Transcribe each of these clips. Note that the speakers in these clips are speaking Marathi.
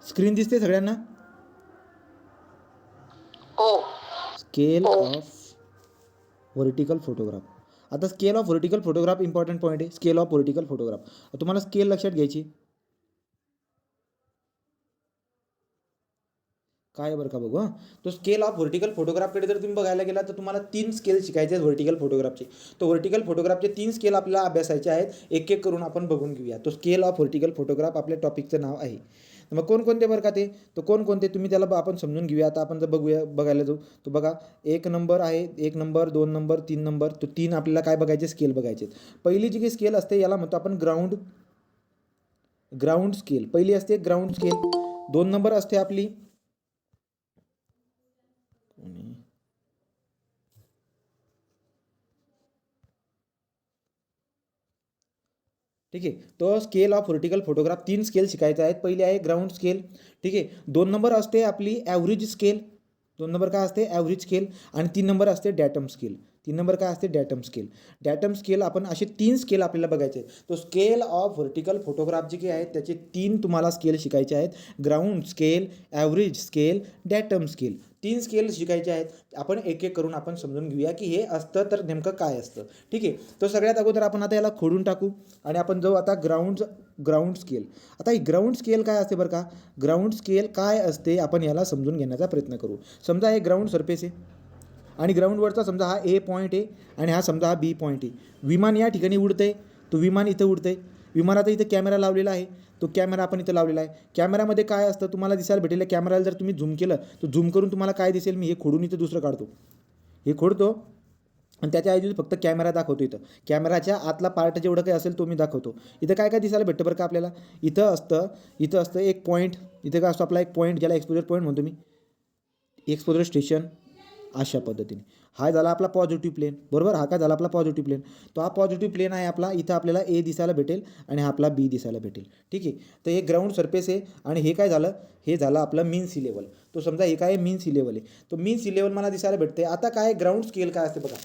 स्क्रीन दिसते सगळ्यांना? हो. Scale of vertical photograph. आता scale of vertical photograph important point आहे. स्केल ऑफ व्हर्टिकल फोटोग्राफ तुम्हाला स्केल लक्षात घ्यायची. काय बरं का बघू. तो स्केल ऑफ व्हर्टिकल फोटोग्राफकडे जर तुम्ही बघायला गेला तर तुम्हाला 3 स्केल शिकायचे आहेत व्हर्टिकल फोटोग्राफचे. तो व्हर्टिकल फोटोग्राफचे 3 स्केल आपल्याला अभ्यासायचे आहेत. एक एक करून आपण बघून घेऊया. तो स्केल ऑफ व्हर्टिकल फोटोग्राफ आपल्या टॉपिकचं नाव आहे. मग कोणकोणते बरं का ते, तर कोणकोणते तुम्ही त्याला आपण समजून घेऊया. आता आपण जर बघायला जाऊ तर बघा, 1 नंबर आहे, 1 नंबर, 2 नंबर, 3 नंबर. तो 3 आपल्याला काय बघायचे, स्केल बघायचे. पहिली जी काही स्केल असते याला म्हणतो आपण ग्राउंड स्केल. पहिली असते ग्राउंड स्केल. 2 नंबर असते आपली ठीक आहे. तो scale of vertical photograph 3 scale शिकायचे आहेत. पहिली आहे ग्राउंड स्केल. ठीक आहे. 2 नंबर असते आपली ॲव्हरेज स्केल. 2 नंबर काय असते, ॲव्हरेज स्केल. आणि 3 नंबर असते डॅटम स्केल. 3 नंबर काय असते, डॅटम स्केल. डॅटम स्केल आपण असे 3 स्केल आपल्याला बघायचे आहेत. तो स्केल ऑफ व्हर्टिकल फोटोग्राफ जे काही आहेत त्याचे 3 तुम्हाला स्केल शिकायचे आहेत. Ground scale, average scale, datum scale. 3 scale शिकायचे आहेत. आपण एक एक करून आपण समजून घेऊया की हे असतं तर नेमकं काय असतं. ठीक आहे. तो सगळ्यात अगोदर आपण आता याला खोडून टाकू आणि आपण जाऊ आता ग्राउंड स्केल. आता ही ग्राउंड स्केल काय असते बरं का, ग्राउंड स्केल काय असते आपण याला समजून घेण्याचा प्रयत्न करू. समजा हे ग्राउंड सरफेस आहे आणि ग्राउंडवरचा समजा हा ए पॉईंट आहे आणि हा समजा हा बी पॉईंट आहे. विमान या ठिकाणी उडतंय, तो विमान इथं उडतंय. विमानात इथं कॅमेरा लावलेला आहे, तो कॅमेरा आपण इथं लावलेला आहे. कॅमेरामध्ये काय असतं तुम्हाला दिसायला भेटेल. कॅमेराला जर तुम्ही झूम केलं तर झूम करून तुम्हाला काय दिसेल, मी हे खोडून इथं दुसरं काढतो. हे खोडतो आणि त्याच्या ऐवजी फक्त कॅमेरा दाखवतो. इथं कॅमेराच्या आतला पार्ट जेवढं काही असेल तो मी दाखवतो. इथं काय काय दिसायला भेटतं बरं का आपल्याला, इथं असतं एक पॉईंट. इथं काय असतो आपला एक पॉईंट, ज्याला एक्सपोजर पॉईंट म्हणतो मी, एक्सपोजर स्टेशन. अशा पद्धतीने हा झाला आपला पॉझिटिव्ह प्लेन. बरोबर, हा काय झाला आपला पॉझिटिव्ह प्लेन. तो हा पॉझिटिव्ह प्लेन आहे आपला. इथं आपल्याला ए दिसायला भेटेल आणि हा आपला बी दिसायला भेटेल. ठीक आहे. तर हे ग्राउंड सरफेस आहे आणि हे काय झालं, हे झालं आपलं मीन सी लेवल. तो समजा हे काय मीन सी लेवल आहे. तो मीन सी लेवल मला दिसायला भेटते. आता काय ग्राउंड स्केल काय असते बघा,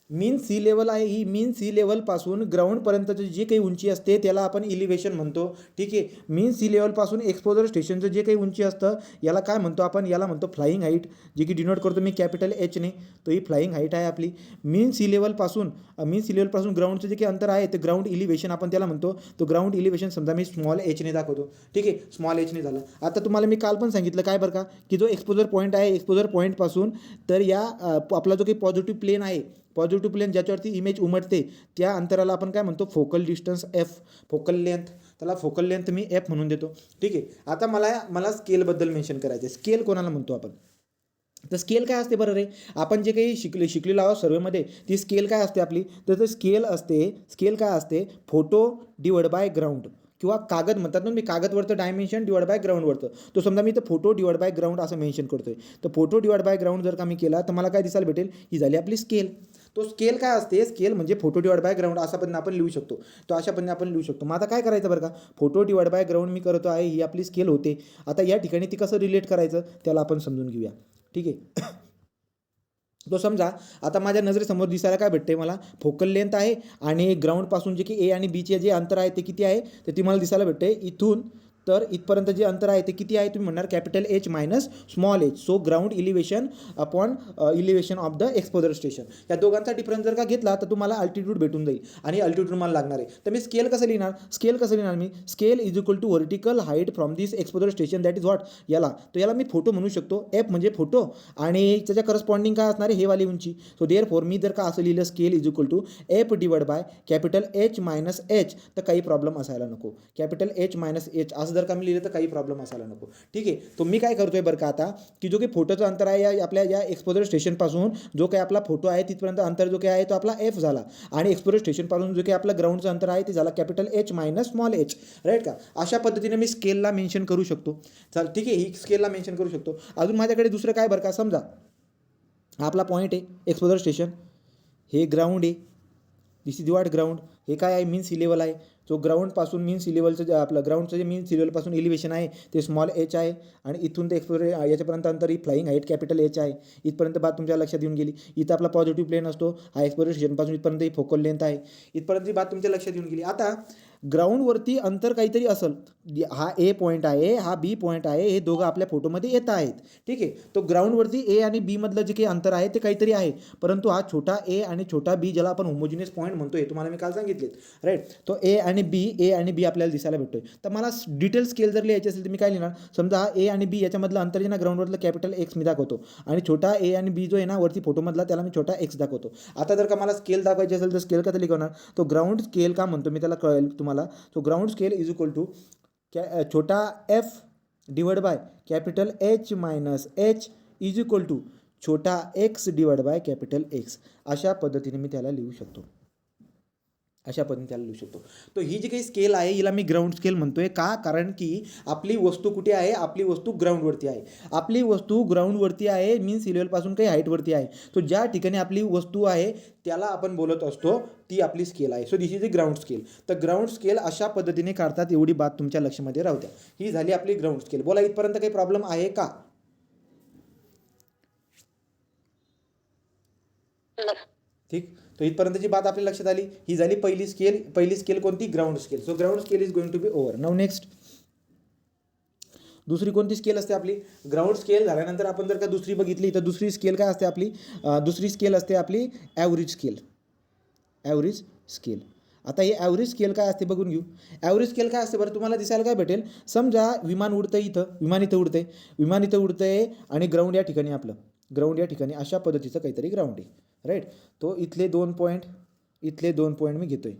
मीन सी लेवल आहे. ही मीन सी लेवलपासून ग्राउंडपर्यंतची जी काही उंची असते त्याला आपण इलिव्हेशन म्हणतो. ठीक आहे. मीन सी लेवलपासून एक्सपोजर स्टेशनचं जे काही उंची असतं याला काय म्हणतो आपण, याला म्हणतो फ्लाईंग हाईट, जी की डिनोट करतो मी कॅपिटल एचने. तो ही फ्लाईंग हाईट आहे आपली. मीन सी लेवलपासून ग्राउंडचं जे काही अंतर आहे ते ग्राउंड इलिव्हेशन आपण त्याला म्हणतो. तो ग्राउंड इलिव्हेशन समजा मी स्मॉल एचने दाखवतो. ठीक आहे, स्मॉल एचने झालं. आता तुम्हाला मी काल पण सांगितलं काय बरं का, की जो एक्सपोजर पॉईंट आहे, एक्सपोजर पॉईंटपासून तर या आपला जो काही पॉझिटिव्ह प्लेन आहे, पॉझिटिव्ह प्लेन ज्याच्यावरती इमेज उमटते त्या अंतराला आपण काय म्हणतो, focal distance F. Focal length, त्याला फोकल लेंथ मी एफ म्हणून देतो. ठीक आहे. आता मला स्केलबद्दल मेन्शन करायचं आहे. स्केल कोणाला म्हणतो आपण, तर स्केल काय असते बरं रे, आपण जे काही शिकलेलो आहोत सर्वेमध्ये, ती स्केल काय असते आपली, तर स्केल काय असते, फोटो डिवाइड बाय ग्राउंड किंवा कागद म्हणतात ना, मी कागदवरचं डायमेन्शन डिवाइड बाय ग्राउंडवरचं. तो समजा मी तर फोटो डिवाइड बाय ग्राउंड असं मेन्शन करतोय. तर फोटो डिवाइड बाय ग्राउंड जर का मी केला तर मला काय दिसायला भेटेल, ही झाली आपली स्केल. तो स्केल काय असते, स्केल म्हणजे फोटो डिवाइड बाय ग्राउंड अशा पद्धतीने आपण लिहू शकतो. तो अशा पद्धतीने आपण लिहू शकतो. मग आता काय करायचं बरं का, फोटो डिवाइड बाय ग्राउंड मी करतो आहे, ही आपली स्केल होते. आता या ठिकाणी ती कसं रिलेट करायचं त्याला आपण समजून घेऊया. ठीक आहे. तो समजा आता माझ्या नजरेसमोर दिसायला काय भेटते, मला फोकल लेंथ आहे आणि ग्राउंडपासून जे की ए आणि बीचे जे अंतर आहे ते किती आहे, तर ती मला दिसायला भेटते. इथून तर इथपर्यंत जे अंतर आहे ते किती आहे, तुम्ही म्हणणार capital H minus small H. So ground elevation upon elevation of the exposure station. या दोघांचा डिफरन्स जर का घेतला तर तुम्हाला अल्टिट्यूड भेटून जाईल आणि अल्टिट्यूड मला लागणार आहे. तर मी स्केल कसं लिहिणार, मी scale is equal to vertical height from this exposure station, that is what, याला मी फोटो म्हणू शकतो. एफ म्हणजे फोटो आणि त्याच्या करस्पॉन्डिंग काय असणार आहे, हे वाली उंची. सो देअर फोर मी जर का असं लिहिलं, scale is equal to F divide by capital H minus H, तर काही प्रॉब्लेम असायला नको. कॅपिटल एच मायनस एच असं जर का मी लिहिलं तर काही प्रॉब्लेम असायला नको. ठीक आहे. तो मी काय करतोय बरं का आता, की जो काही फोटोचं अंतर आहे या आपल्या या एक्सपोजर स्टेशनपासून जो काही आपला फोटो आहे तिथपर्यंत अंतर जो काही आहे तो आपला एफ झाला आणि एक्सपोजर स्टेशनपासून जो काही आपला ग्राउंडचं अंतर आहे ते झाला capital H minus small H. Right का. अशा पद्धतीने मी स्केलला मेन्शन करू शकतो. चल ठीक आहे, ही स्केलला मेन्शन करू शकतो. अजून माझ्याकडे दुसरं काय बरं का, समजा हा आपला पॉईंट आहे एक्सपोजर स्टेशन, हे ग्राउंड आहे, दिस इज व्हॉट ग्राउंड, हे काय आहे, मीन सी लेवल आहे. जो ग्राउंडपासून मीन सी लेवलचं जे आपलं ग्राउंडचं जे मीन सी लेवलपासून एलिव्हेशन आहे ते स्मॉल एच आहे. आणि इथून ते एक्सप्लोर याच्यापर्यंत अंतर ही फ्लाईंग हाईट कॅपिटल एच आहे. इथपर्यंत बात तुमच्या लक्षात येऊन गेली. इथं आपला पॉझिटिव्ह प्लेन असतो, हा एक्सप्लोरेशनपासून इथपर्यंत ही फोकल लेंथ आहे. इथपर्यंत ही बात तुमच्या लक्षात येऊन गेली. आता ग्राउंडवरती अंतर काहीतरी असेल, हा ए पॉईंट आहे, हा बी पॉईंट आहे, हे दोघं आपल्या फोटोमध्ये येत आहेत. ठीक आहे. तो ग्राउंडवरती ए आणि बी मधलं जे काही अंतर आहे ते काहीतरी आहे, परंतु हा छोटा ए आणि छोटा बी ज्याला आपण होमोजिनियस पॉईंट म्हणतोय, तुम्हाला मी काल सांगितलेत, राईट. तो ए आणि बी आपल्याला दिसायला भेटतोय. तर मला डिटेल स्केल जर लिहायची असेल तर मी काय लिहिणार, समजा हा ए आणि बी याच्यामधलं अंतर जे ना ग्राउंडवरलं कॅपिटल एक्स मी दाखवतो, आणि छोटा ए आणि बी जो आहे ना वरती फोटोमधला त्याला मी छोटा एक्स दाखवतो. आता जर का मला स्केल दाखवायची असेल तर स्केल कसं लिखवणार, तो ग्राउंड स्केल का म्हणतो मी त्याला कळेल तुम्हाला. तो ground scale is equal to छोटा F divide by capital H minus H is equal to छोटा X divide by capital X. अशा पद्धतीने मी त्याला लिहू शकतो. तो ही जी काही स्केल आहे हिला मी ग्राउंड स्केल म्हणतोय. का? कारण की आपली वस्तू कुठे आहे, आपली वस्तू ग्राउंडवरती आहे. आपली वस्तू ग्राउंडवरती आहे, मीन्स सी लेवलपासून काही हाईटवरती आहे. तो ज्या ठिकाणी आपली वस्तू आहे त्याला आपण बोलत असतो, ती आपली स्केल आहे. So this is the ground scale. तर ग्राउंड स्केल अशा पद्धतीने काढतात, एवढी बात तुमच्या लक्षामध्ये राहू द्या. ही झाली आपली ग्राउंड स्केल. बोला, इथपर्यंत काही प्रॉब्लेम आहे का? ठीक. तो इथपर्यंतची बात आपल्या लक्षात आली. ही झाली पहिली स्केल कोणती, ground scale. So ground scale is going to be over. Now next दुसरी कोणती स्केल असते आपली. ग्राउंड स्केल झाल्यानंतर आपण जर का दुसरी बघितली तर दुसरी स्केल काय असते आपली, दुसरी स्केल असते आपली ॲव्हरेज स्केल. आता हे ॲव्हरेज स्केल काय असते बघून घेऊ. ॲव्हरेज स्केल काय असते बरं, तुम्हाला दिसायला काय भेटेल, समजा विमान विमान इथं उडतंय आणि ग्राउंड या ठिकाणी अशा पद्धतीचं काहीतरी ग्राउंड आहे, राईट. तो इथले 2 पॉईंट मी घेतोय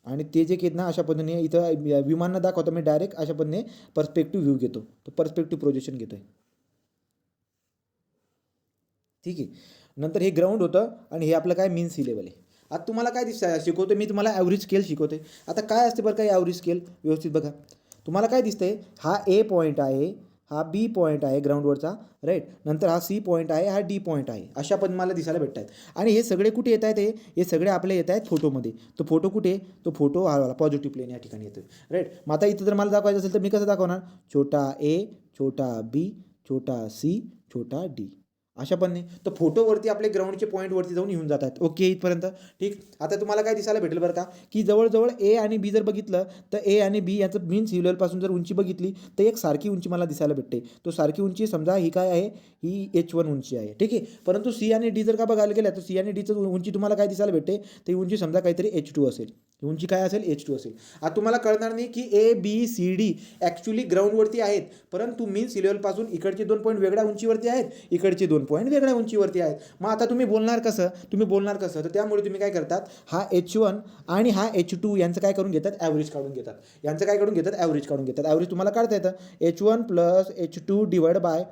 आणि ते जे आहेत ना अशा पद्धतीने इथं विमान न दाखवता मी डायरेक्ट अशा पद्धतीने पर्स्पेक्टिव्ह व्ह्यू घेतो, तो पर्स्पेक्टिव्ह प्रोजेक्शन घेतोय. ठीक आहे. नंतर हे ग्राउंड होतं आणि हे आपलं काय, मीन सी लेवल आहे. आता तुम्हाला काय शिकवतो मी, तुम्हाला ॲव्हरेज स्केल शिकवते. आता काय असते बरं काय ॲव्हरेज स्केल, व्यवस्थित बघा. तुम्हाला काय दिसतंय, हा ए पॉईंट आहे, हा बी पॉईंट आहे ग्राउंडवरचा, राईट. नंतर हा सी पॉईंट आहे, हा डी पॉईंट आहे. अशा पण मला दिसायला भेटत आहेत. आणि हे सगळे कुठे येत आहेत, हे सगळे आपले येत आहेत फोटोमध्ये. तो फोटो कुठे, तो फोटो हा पॉझिटिव्ह प्लेन या ठिकाणी येतो, राईट. मग आता इथं जर मला दाखवायचं असेल तर मी कसं दाखवणार, छोटा ए, छोटा बी, छोटा सी, छोटा डी. अशा पण नाही. तर फोटोवरती आपले ग्राउंडचे पॉईंटवरती जाऊन येऊन जात आहेत. ओके इथपर्यंत ठीक. आता तुम्हाला काय दिसायला भेटेल बरं का, की जवळजवळ ए आणि बी जर बघितलं तर ए आणि बी याचं मीन सी लेवलपासून जर उंची बघितली तर एक सारखी उंची मला दिसायला भेटते. तो सारखी उंची समजा ही काय आहे, ही H1 उंची आहे, ठीक आहे. परंतु सी आणि डी जर का बघायला गेलं तर सी आणि डीचं उंची तुम्हाला काय दिसायला भेटते, ती उंची समजा काहीतरी H2 असेल. उंची काय असेल, H2 असेल. आता तुम्हाला कळणार नाही की A B C D actually ग्राउंडवरती आहेत, परंतु मीन सी लेवलपासून इकडचे 2 पॉईंट वेगळ्या उंचीवरती आहेत, इकडचे 2 पॉईंट वेगळ्या उंचीवरती आहेत. मग आता तुम्ही बोलणार कसं, तर त्यामुळे तुम्ही काय करतात, हा H1 आणि हा H2 यांचं काय करून घेतात, ॲव्हरेज काढून घेतात. ॲव्हरेज तुम्हाला काढता येतं. H1 + H2 डिवाइड बाय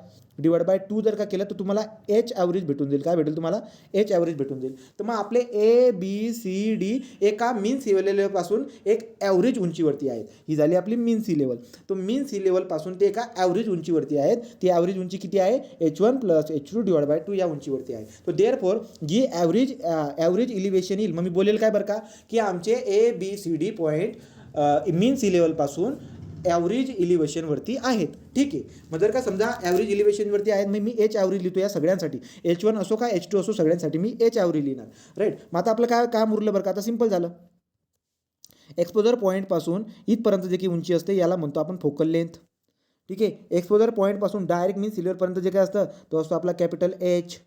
2 जर का केलं तर तुम्हाला एच ॲव्हरेज भेटून जाईल. काय भेटेल तुम्हाला, एच ॲव्हरेज भेटून जाईल. तर मग आपले ए बी सी डी एका मीन सी लेवलपासून एक ॲव्हरेज उंचीवरती आहेत. ही झाली आपली मीन सी लेवल. तो मीन सी लेवलपासून ते एका ॲव्हरेज उंचीवरती आहेत. ती ॲव्हरेज उंची किती आहे, H1 + H2 डिवाइड बाय 2 या उंचीवरती आहे. तो देअरफॉर जी ॲव्हरेज इलिव्हेशन येईल, मग मी बोलेल काय बरं का, की आमचे A B C D point mean sea लेवलपासून ॲव्हरेज इलिव्हेशनवरती आहेत. ठीक आहे. मग जर का समजा ॲव्हरेज इलिव्हेशनवरती आहेत, मग मी एच ॲव्हरेज लिहितो या सगळ्यांसाठी. H1 असो का H2 असो, सगळ्यांसाठी मी एच ॲव्हरेज लिहिणार, राईट. मग आता आपलं काय काम उरलं बरं का, आता सिंपल झालं. एक्सपोजर पॉईंटपासून इथपर्यंत जे काही उंची असते याला म्हणतो आपण फोकल लेंथ. ठीक आहे. एक्सपोजर पॉईंटपासून डायरेक्ट मीन सिल्वरपर्यंत जे काय असतं तो असतो आपला कॅपिटल एच.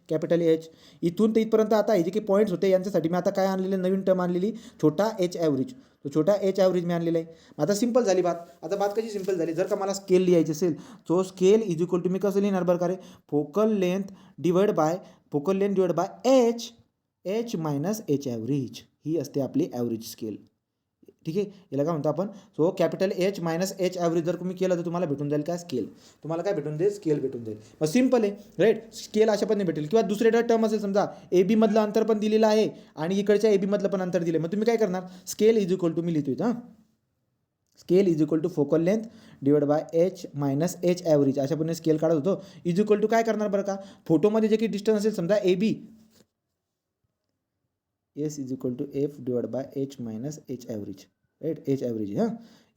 इथून ते इथपर्यंत आता हे जे काही पॉईंट्स होते यांच्यासाठी मी आता काय आणलेले, नवीन टर्म आणलेली, छोटा एच ॲव्हरेज. तो छोटा एच ॲव्हरेज मी आणलेला आहे. आता सिंपल झाली बात. आता बात कशी सिंपल झाली, जर का मला स्केल लिहायची असेल तो स्केल इज इक्वल टू मी कसं लिहिणार बरं का रे, focal length divide by H minus H average. ही असते आपली ॲव्हरेज स्केल. ठीक आहे. याला काय म्हणतो आपण, so capital H minus H average जर तुम्ही केलं तर तुम्हाला भेटून जाईल काय, स्केल. तुम्हाला काय भेटून जाईल, स्केल भेटून जाईल. मग सिंपल आहे, राईट. स्केल अशा पण भेटेल. किंवा दुसरे टर्म असेल, समजा ए बी मधलं अंतर पण दिलेलं आहे आणि इकडच्या ए बी मधलं पण अंतर दिलं आहे. मग तुम्ही काय करणार, स्केल इज इक्वल टू मी लिहितो हां, scale is equal to focal length divide by H minus H average. अशा पद्धतीने स्केल काढत होतो. इज इक्वल टू काय करणार बरं का, फोटोमध्ये जे काही डिस्टन्स असेल समजा A B, S is equal to F divide by H minus H average, right, H average हां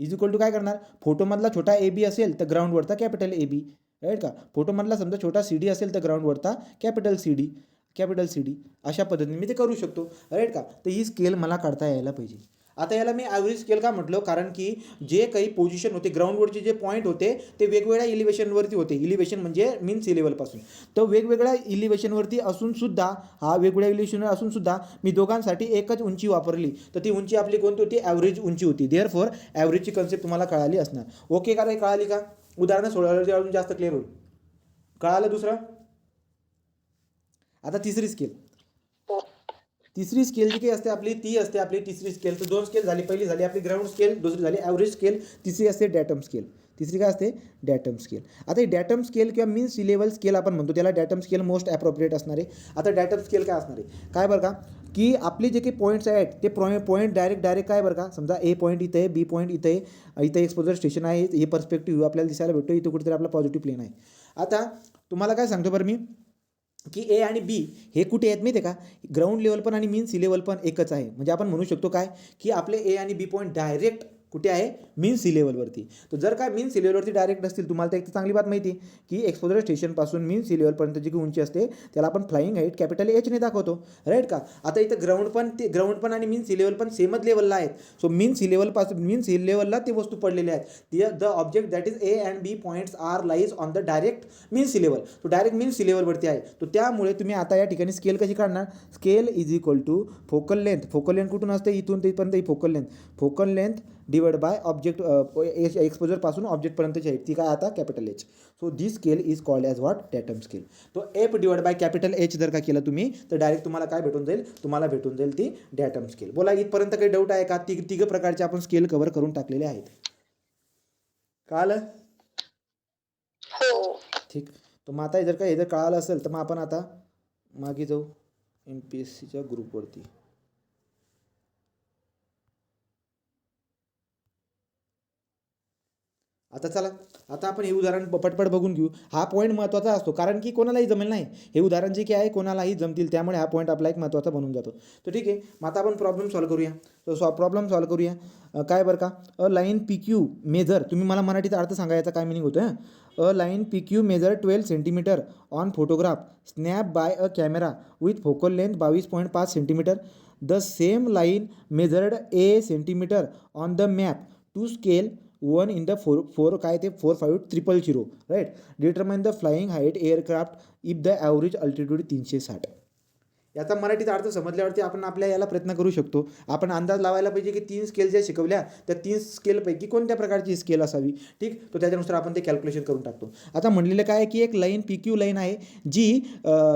इज इक्वल टू काय करणार, फोटोमधला छोटा ए बी असेल तर ग्राउंडवरचा कॅपिटल ए बी, राईट का, फोटोमधला समजा छोटा सी डी असेल तर ग्राउंडवरचा capital C D, capital C D, अशा पद्धतीने मी ते करू शकतो, राईट का. तर ही स्केल मला काढता यायला पाहिजे. आता याला मी ॲव्हरेज स्केल का म्हटलं, कारण की जे काही पोझिशन होते ग्राउंडवरचे जे पॉईंट होते ते वेगवेगळ्या इलिव्हेशनवरती होते. इलिव्हेशन म्हणजे मीन सी लेवलपासून, तर वेगवेगळ्या इलिव्हेशनवरती असूनसुद्धा, हा वेगवेगळ्या इलिव्हेशनवर असूनसुद्धा मी दोघांसाठी एकच उंची वापरली, तर ती उंची आपली कोणती होती, ॲव्हरेज उंची होती. देअरफॉर ॲव्हरेजची कन्सेप्ट तुम्हाला कळाली असणार. ओके का रे, कळाली का, उदाहरणं सोडवल्यावरती अजून जास्त क्लिअर होईल. कळालं दुसरं. आता तिसरी स्केल, तिसरी स्केल जी काही असते आपली, ती असते आपली तिसरी स्केल. तर दोन स्केल झाली, पहिली झाली आपली ग्राउंड स्केल, दुसरी झाली ॲव्हरेज स्केल, तिसरी असते डॅटम स्केल. तिसरी काय असते, डॅटम स्केल. आता ही डॅटम स्केल किंवा मीन सी लेवल स्केल आपण म्हणतो, त्याला डॅटम स्केल मोस्ट ॲप्रोप्रिएट असणार आहे. आता डॅटम स्केल काय असणार आहे, काय बरं का, की आपले जे काही पॉईंट्स आहेत ते पॉईंट डायरेक्ट काय बरं का, समजा ए पॉईंट इथं आहे, बी पॉईंट इथं आहे, इथं एक्सपोजर स्टेशन आहे, हे पर्स्पेक्टिव्ह आपल्याला दिसायला भेटतो, इथं कुठेतरी आपला पॉझिटिव्ह प्लेन आहे. आता तुम्हाला काय सांगतो बरं मी, की ए आणि बी हे कुठे आहेत माहिती आहे का, ग्राउंड लेवल पण आणि मीन सी लेवल पण एकच आहे. म्हणजे आपण म्हणू शकतो काय, की आपले ए आणि बी पॉईंट डायरेक्ट कुठे आहे, मीन सी लेवलवरती. तर जर काय मीन सी लेवलवरती डायरेक्ट असतील, तुम्हाला तर एक चांगली बात माहिती आहे की एक्सपोजर स्टेशनपासून मीन सी लेवलपर्यंतची जी उंची असते त्याला आपण फ्लाईंग हाईट कॅपिटल एचने दाखवतो, राईट का. आता इथं ग्राउंड पण आणि मीन सी लेवल पण सेमच लेवलला आहेत. सो मीन सी लेवलला ते वस्तू पडलेले आहेत. The object that is A and B points are lies on the direct mean sea level. तो डायरेक्ट मीन सी लेवलवरती आहे. तो त्यामुळे तुम्ही आता या ठिकाणी स्केल कशी काढणार, scale is equal to focal length. Focal length कुठून असते, इथून तिथपर्यंत ही focal length divide by object, एक्सपोजरपासून ऑब्जेक्टपर्यंतची आहे ती काय आता capital H. So this scale is called as what, datum scale. तो F divide by capital H जर का केलं तुम्ही, तर डायरेक्ट तुम्हाला काय भेटून जाईल, तुम्हाला भेटून जाईल ती डॅटम स्केल. बोला इथपर्यंत काही डाऊट आहे का, तिघ प्रकारचे आपण स्केल कव्हर करून टाकलेले आहेत. कळालं, हो ठीक. तर मग आता जर का हे जर कळालं असेल तर मग आपण आता मागे जाऊ MPSCच्या ग्रुपवरती. आता चला, आता आपण हे उदाहरण पटपट बघून घेऊ. हा पॉईंट महत्त्वाचा असतो कारण की कोणालाही जमेल नाही, हे उदाहरण जे की आहे कोणालाही जमतील, त्यामुळे हा पॉईंट आपला एक महत्त्वाचा बनून जातो. तर ठीक आहे, मग आता आपण प्रॉब्लेम सॉल्व करूया. तर प्रॉब्लेम सॉल्व करूया. काय बरं का, अ लाईन PQ मेजर, तुम्ही मला मराठीचा अर्थ सांगायचा काय मिनिंग होतं. A line PQ measure 12 centimetre on photograph snap by a camera with focal length 22.5 centimetre. The same line measured A centimetre on the map to scale 1 in the 4 काय ते 45000, right. Determine the flying height aircraft if the average altitude 360. याचा मराठीचा अर्थ समजल्यावरती आपण आपल्या याला प्रयत्न करू शकतो. आपण अंदाज लावायला पाहिजे की 3 स्केल ज्या शिकवल्या त्या 3 स्केलपैकी कोणत्या प्रकारची स्केल असावी, ठीक. तो त्याच्यानुसार आपण ते कॅल्क्युलेशन करून टाकतो. आता म्हणलेलं काय आहे की एक लाईन PQ लाईन आहे जी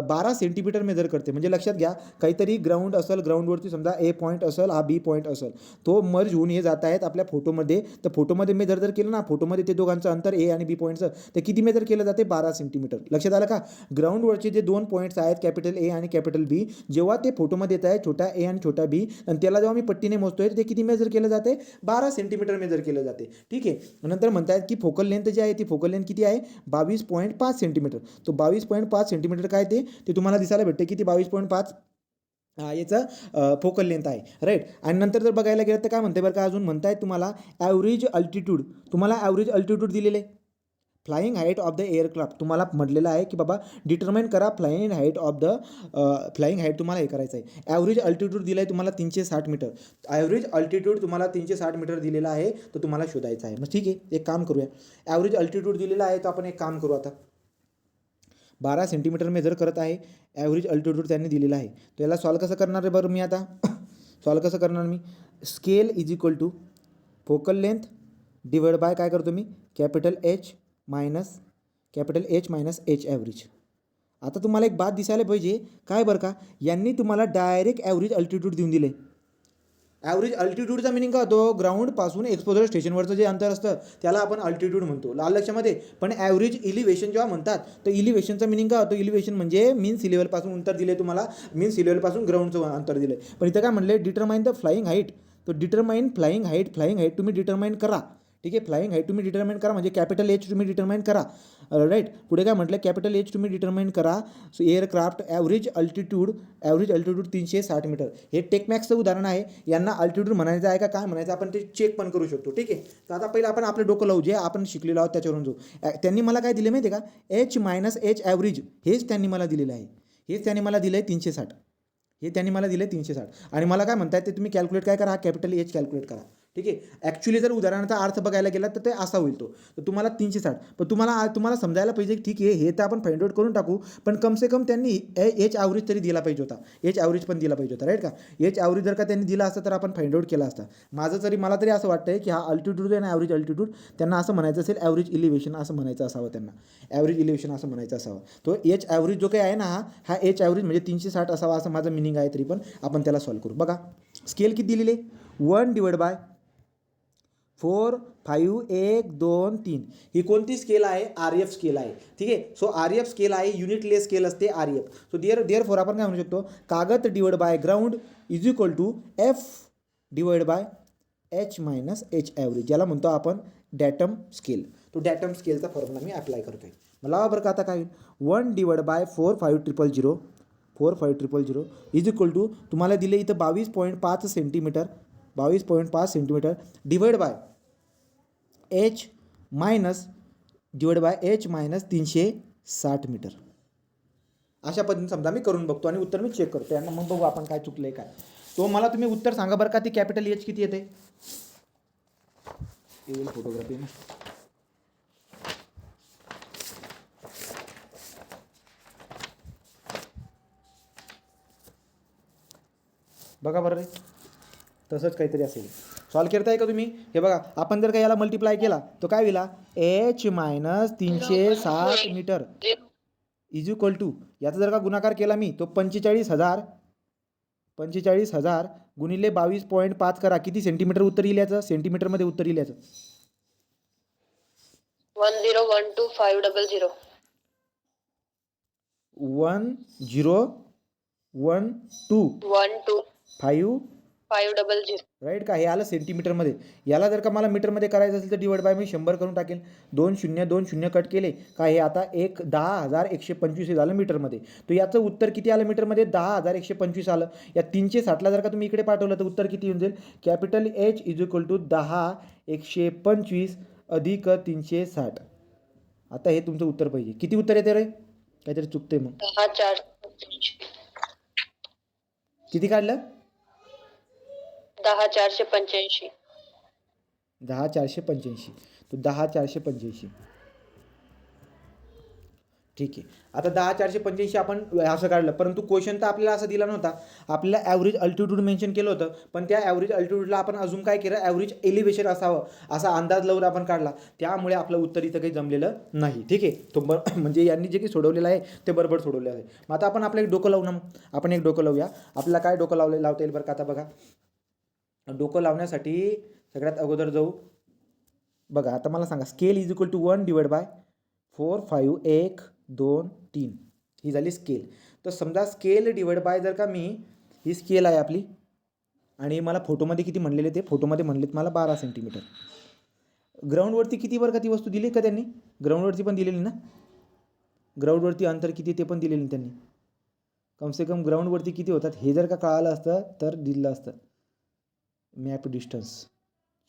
12 सेंटीमीटर मेजर करते. म्हणजे लक्षात घ्या, काहीतरी ग्राउंड असेल, ग्राउंडवरती समजा ए पॉईंट असेल, हा बी पॉईंट असेल, तो मर्ज होऊन हे जात आहेत आपल्या फोटोमध्ये. तर फोटोमध्ये मेजर जर केलं ना, फोटोमध्ये ते दोघांचं अंतर ए आणि बी पॉईंटचं ते किती मेजर केलं जाते, 12 सेंटीमीटर. लक्षात आलं का. ग्राउंडवरचे जे 2 पॉईंट्स आहेत कॅपिटल ए आणि कॅपिटल बी, जेव्हा ते फोटोमध्ये येत आहे छोटा ए आणि छोटा बी, आणि त्याला जेव्हा मी पट्टीने मोजतोय ते किती मेजर केलं जाते, 12 सेंटीमीटर मेजर केलं जाते, ठीक आहे. नंतर म्हणतायत की फोकल लेंथ जी आहे ती फोकल लेंथ किती आहे, 22.5 सेंटीमीटर. तो 22.5 सेंटीमीटर काय ते तुम्हाला दिसायला भेटते किती, 22.5 याचं फोकल लेंथ आहे, राईट. आणि नंतर जर बघायला गेलं तर काय म्हणते बरं का, अजून म्हणतायत तुम्हाला ॲव्हरेज अल्टिट्यूड. तुम्हाला ॲव्हरेज अल्टिट्यूड दिलेले, flying height of the aircraft तुम्हाला म्हटलेलं आहे की बाबा डिटरमाइन करा flying height of the flying height, तुम्हाला हे करायचं आहे. ॲव्हरेज अल्टिट्यूड दिलं आहे तुम्हाला 360 मीटर. ॲव्हरेज अल्टिट्यूड तुम्हाला 360 मीटर दिलेला आहे, तर तुम्हाला शोधायचं आहे. मग ठीक आहे, एक काम करूया. ॲव्हरेज अल्टिट्यूड दिलेला आहे, तर आपण एक काम करू. आता 12 सेंटीमीटर मेजर करत आहे, ॲव्हरेज अल्टिट्यूड त्यांनी दिलेला आहे. त्याला सॉल्व कसं करणार आहे बरं मी आता सॉल्व कसं करणार मी, scale is equal to focal length divide by काय करतो मी, capital H minus H average. आता तुम्हाला एक बात दिसायला पाहिजे, काय बरं का, यांनी तुम्हाला डायरेक्ट ॲव्हरेज अल्टिट्यूड देऊन दिले. ॲव्हरेज अल्टिट्यूडचा मिनिंग काय होतो, ग्राउंडपासून एक्सपोजर स्टेशनवरचं जे अंतर असतं त्याला आपण अल्टिट्यूड म्हणतो, लाल लक्षामध्ये. पण ॲव्हरेज इलिव्हेशन जेव्हा म्हणतात तर इलिव्हेशनचा मिनिंग काय होतो, इलिव्हेशन म्हणजे मीन सी लेवलपासून अंतर दिले तुम्हाला, मीन सी लेवलपासून ग्राउंडचं अंतर दिलं. पण इथं काय म्हणले, डिटरमाइन द फ्लाइंग हाईट. तो डिटरमाइन फ्लाइंग हाईट तुम्ही डिटरमाइन करा, ठीक आहे. फ्लाइंग हाईट तुम्ही डिटर्माइन करा म्हणजे कॅपिटल एच तुम्ही डिटर्माइन करा, राईट. पुढे काय म्हटलं, कॅपिटल एच तुम्ही डिटर्माइन करा. So aircraft average altitude 360 metre. हे टेकमॅक्सचं उदाहरण आहे. यांना अल्टिट्यूड म्हणायचं आहे का काय म्हणायचं आपण ते चेक पण करू शकतो. ठीक आहे. तर आता पहिलं आपण आपलं डोकं लावू, जे आपण शिकलेलो आहोत त्याच्यावरून जाऊ. त्यांनी मला काय दिले माहिती आहे का, एच मायनस एच ॲव्हरेज हेच त्यांनी मला दिलेलं आहे. हेच त्यांनी मला दिलं आहे 360. हे त्यांनी मला दिलं आहे 360 आणि मला काय म्हणताय ते तुम्ही कॅल्क्युलेट काय करा, कॅपिटल एच कॅल्क्युलेट करा. ठीक आहे. ॲक्च्युली जर उदाहरणार्थ अर्थ बघायला गेला तर ते असा होईल तो. तर तुम्हाला 360, पण तुम्हाला समजायला पाहिजे की ठीक आहे हे तर आपण फाइंड आउट करून टाकू, पण कमसे कम त्यांनी एच ॲव्हरेज तरी दिला पाहिजे होता. एच ॲव्हरेज पण दिला पाहिजे होता, राईट का. एच ॲव्हरेज जर का त्यांनी दिला असता तर आपण फाइंड आउट केला असता. मला तरी असं वाटतंय की हा अल्टिट्यूड आणि ॲव्हरेज अल्टिट्यूड त्यांना असं म्हणायचं असेल, ॲव्हरेज इलिव्हेशन असं म्हणायचं असावं त्यांना. ॲव्हरेज इलिव्हेशन असं म्हणायचं असावं. तो एच ॲव्हरेज जो काही आहे ना, हा एच ॲव्हरेज म्हणजे 360 असावा असं माझं मिनिंग आहे. तरी पण आपण त्याला सॉल्व्ह करू. बघा स्केल किती दिलेली आहे, 1/4 5 1 2 3. ही कोणती स्केल आहे, आर एफ स्केल आहे. ठीक आहे. सो आर एफ स्केल आहे, युनिटलेस स्केल असते R F. So therefore आपण काय म्हणू शकतो, कागद divide by ground is equal to F divide by H minus H average, याला म्हणतो आपण डॅटम स्केल. तो डॅटम स्केलचा फॉर्म्युला मी अप्लाय करतोय. मला बरं का आता काय होईल, 1/45000 इज इक्वल टू तुम्हाला दिले इथं 22.5 centimetre, 22.5 centimetre divide by H minus 360 metre. अशा पद्धतीने समजा मी करून बघतो आणि उत्तर मी चेक करतो आणि मग बघू आपण काय चुकलंय काय. तो मला तुम्ही उत्तर सांगा बरं का, ती कॅपिटल एच किती येते. फोटोग्राफी ना, बघा बरं रे, तसंच काहीतरी असेल. सॉल्व करताय का तुम्ही. हे बघा आपण जर का याला मल्टिप्लाय केला तो काय होईल, H minus 360 metre is equal to, याचा जर का गुणाकार केला मी तो 45,000 गुणिले 22.5 करा, किती सेंटीमीटर उत्तर येईल याचं, सेंटीमीटरमध्ये उत्तर येईल याचं 1012500 1021500 राईट का. हे आलं सेंटीमीटरमध्ये. याला जर का मला मीटरमध्ये करायचं असेल तर डिवाइड बाय मी 100 करून टाकेल. 2 शून्य कट केले का हे आता 10,125 झालं मीटरमध्ये. तर याचं उत्तर किती आलं मीटरमध्ये, 10,125 आलं. या 360ला जर का तुम्ही इकडे पाठवलं तर उत्तर किती येऊन जाईल, capital H is equal to 10,125 अधिक 360. आता हे तुमचं उत्तर पाहिजे. किती उत्तर येते रे, काहीतरी चुकते मग. 10485 किती काढलं, 10485 10,485. तो 10,485. ठीक आहे. आता 10,485 आपण असं काढलं, परंतु क्वेश्चन तर आपल्याला असं दिला नव्हता. आपल्याला ॲव्हरेज अल्टिट्यूड मेन्शन केलं होतं, पण त्या ॲव्हरेज अल्टिट्यूडला आपण अजून काय केलं, ॲव्हरेज एलिव्हेशन असावं असा अंदाज लावून आपण काढला. त्यामुळे आपलं उत्तर इथं काही जमलेलं नाही. ठीक आहे. तो म्हणजे यांनी जे काही सोडवलेलं आहे ते बरोबर सोडवलेलं आहे. मग आता आपण एक डोकं लावू ना, आपण एक डोकं लावूया. आपल्याला काय डोकं लावता येईल बरं का. आता बघा डोकं लावण्यासाठी सगळ्यात अगोदर जाऊ. बघा आता मला सांगा, स्केल इज इक्वल टू 1/4 5 1 2 3. ही झाली स्केल. तर समजा स्केल डिवाइड बाय जर का मी, ही स्केल आहे आपली आणि मला फोटोमध्ये किती म्हणलेले, ते फोटोमध्ये म्हणलेत मला 12 सेंटीमीटर. ग्राउंडवरती किती बरं का ती वस्तू दिली का त्यांनी, ग्राउंडवरती पण दिलेली ना, ग्राउंडवरती अंतर किती ते पण दिलेली त्यांनी. कमसे कम ग्राउंडवरती किती होतात हे जर का कळालं असतं तर दिलं असतं. Map distance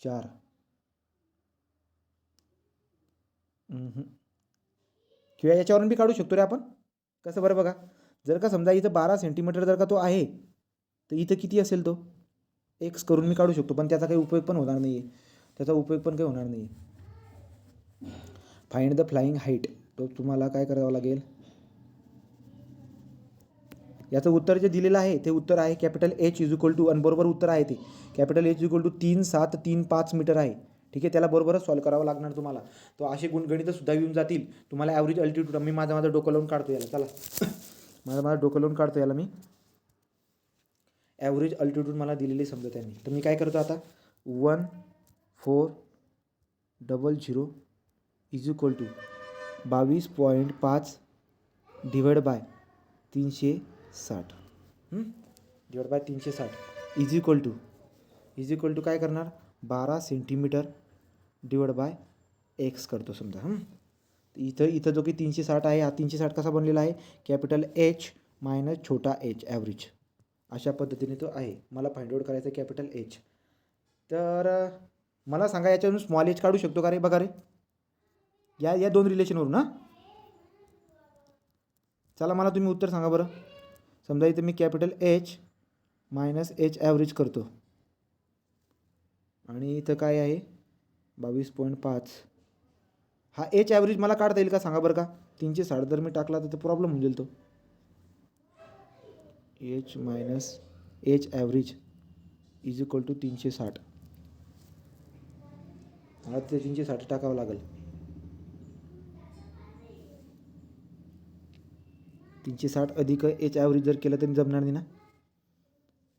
4. किंवा याच्यावरून बी काढू शकतो रे आपण. कसं बरं बघा, जर का समजा इथं 12 सेंटीमीटर जर का तो आहे तर इथं किती असेल तो एक्स करून मी काढू शकतो, पण त्याचा काही उपयोग पण होणार नाही आहे. Find the flying height. तो तुम्हाला काय करावं लागेल, याचं उत्तर जे दिलेलं आहे ते उत्तर आहे capital H is equal to, आणि बरोबर उत्तर आहे ते capital H is equal to 3735 metre आहे. ठीक आहे. त्याला बरोबरच सॉल्व करावं लागणार तुम्हाला. तो असे गुणगणितंसुद्धा येऊन जातील तुम्हाला. ॲव्हरेज अल्टिट्यूड मी माझं डोकं लावून काढतो याला. चला माझं डोकं लावून काढतो याला मी. ॲव्हरेज अल्टिट्यूड मला दिलेली समजा त्यांनी. तर मी काय करतो आता, 1,400 is equal to 22.5 divide by 360 divide by 360 is equal to काय करणार, 12 सेंटीमीटर डिवाइड बाय एक्स करतो समजा. इथं जो की 360 आहे, हा 360 कसा बनलेला आहे, कॅपिटल एच मायनस छोटा एच ॲव्हरेज, अशा पद्धतीने तो आहे. मला फाइंड आउट करायचं कॅपिटल एच. तर मला सांगा याच्यावरून स्मॉल एच काढू शकतो का रे? बघा रे, या दोन रिलेशनवरून. हां, चला मला तुम्ही उत्तर सांगा बरं. समजा इथं मी capital H minus H average करतो आणि इथं काय आहे 22.5. हा एच ॲव्हरेज मला काढता येईल का सांगा बरं का? 360 जर मी टाकला तर प्रॉब्लेम होऊन जाईल. तो H minus H average is equal to 360. मला ते 360 टाकावं लागेल. 360 अधिक एच ॲव्हरेज जर केलं तरी जमणार नाही ना.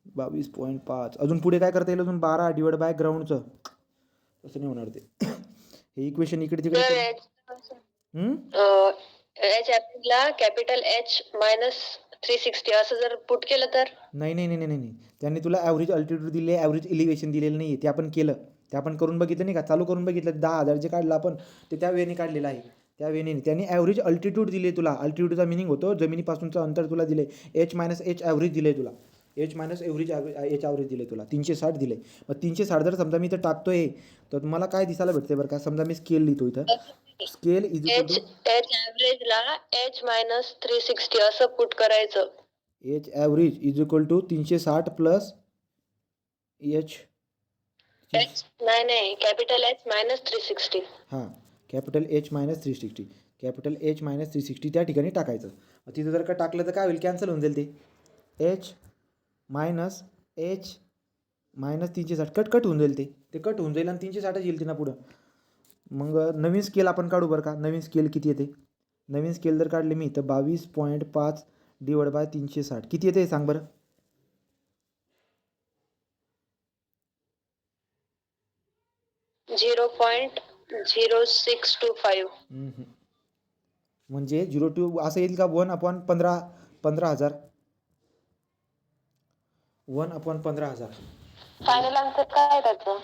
22.5. अजून पुढे काय करता येईल? अजून 12 डिवाइड बाय ग्राउंडचं. तसं नाही होणार ते. हे इक्वेशन इकडे तिकडे एच ला कॅपिटल एच मायनस 360 असं जर पुट केलं तर नाही. त्यांनी तुला ॲव्हरेज अल्टिट्यूड दिले, ॲव्हरेज इलिव्हेशन दिलेलं नाही. ते आपण केलं, ते आपण करून बघितलं नाही का, चालू करून बघितलं. 10,000 जे काढलं आपण ते त्या वेळेने काढलेलं आहे. त्या वेळेने त्यांनी ॲव्हरेज अल्टिट्यूड दिले तुला. अल्टिट्यूडचा मिनिंग होतो जमिनीपासूनचं अंतर तुला दिले. एच मायनस एच ॲव्हरेज दिले तुला. एच मायनस एच ॲव्हरेज दिले तुला. 360 दिले. मग 360 जर समजा मी इथं टाकतोय तर मला काय दिसायला भेटते बरं का? समजा मी स्केल लिहितो इथं. Scale is equal to H average ला एच मायनस 360 असं पुट करायचं. H average is equal to 360 plus H. नाही कॅपिटल एच मायनस 360. हां, capital H minus 360. Capital H minus 360 त्या ठिकाणी टाकायचं. तिथं जर का टाकलं तर काय होईल? कॅन्सल होऊन जाईल ते. H minus H minus 360 cut होऊन जाईल. ते कट होऊन जाईल आणि 360 येईल तिना पुढं. मग नवीन स्केल आपण काढू बरं का. नवीन स्केल किती येते? नवीन स्केल जर काढले मी तर 22.5 डिवाइड बाय 360 किती येते सांग बरं. 0.0625. म्हणजे 02 असं येईल का? 1/15,000. 1/15,000. फायनल आन्सर काय आहे त्याचं?